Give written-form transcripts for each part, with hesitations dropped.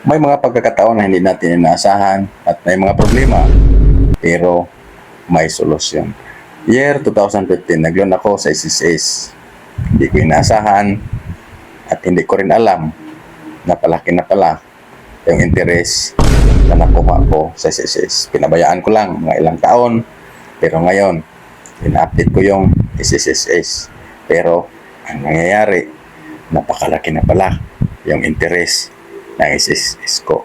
May mga pagkakataon na hindi natin inaasahan at may mga problema, pero may solusyon. Year 2015, nag-loan ako sa SSS. Hindi ko inaasahan at hindi ko rin alam na palaki na pala yung interest na nakuha ko sa SSS. Pinabayaan ko lang mga ilang taon, pero ngayon, ina-update ko yung SSS. Pero ang nangyayari, napakalaki na pala yung interest ng SSS ko.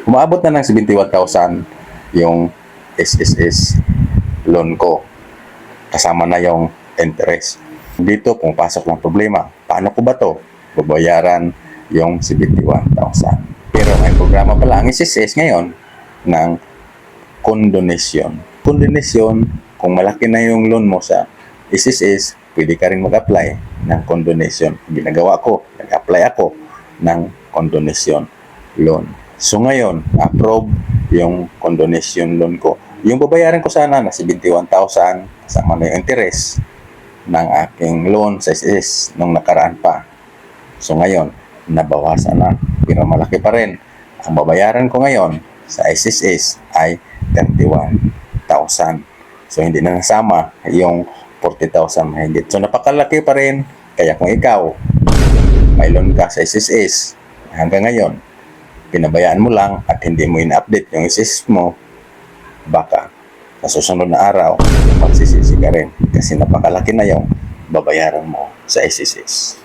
Umaabot na ng 71,000 yung SSS loan ko. Kasama na yung interest. Dito, pumapasok ng problema. Paano ko ba to babayaran yung 71,000? Pero may programa pala ang SSS ngayon ng condonation. Condonation, kung malaki na yung loan mo sa SSS, pwede ka rin mag-apply ng condonation. Ginagawa ko, nag-apply ako ng condonation loan. So ngayon, approve yung condonation loan ko. Yung babayaran ko sana na 71,000 kasama na yung interest ng aking loan sa SSS nung nakaraan pa. So ngayon, nabawasan na. Pero malaki pa rin. Ang babayaran ko ngayon sa SSS ay 31,000. So hindi na nasama yung 40,000 mahigit. So napakalaki pa rin. Kaya kung ikaw may loan ka sa SSS hanggang ngayon, pinabayaan mo lang at hindi mo in-update yung SSS mo, baka sa susunod na araw, magsisisi ka rin kasi napakalaki na yung babayaran mo sa SSS.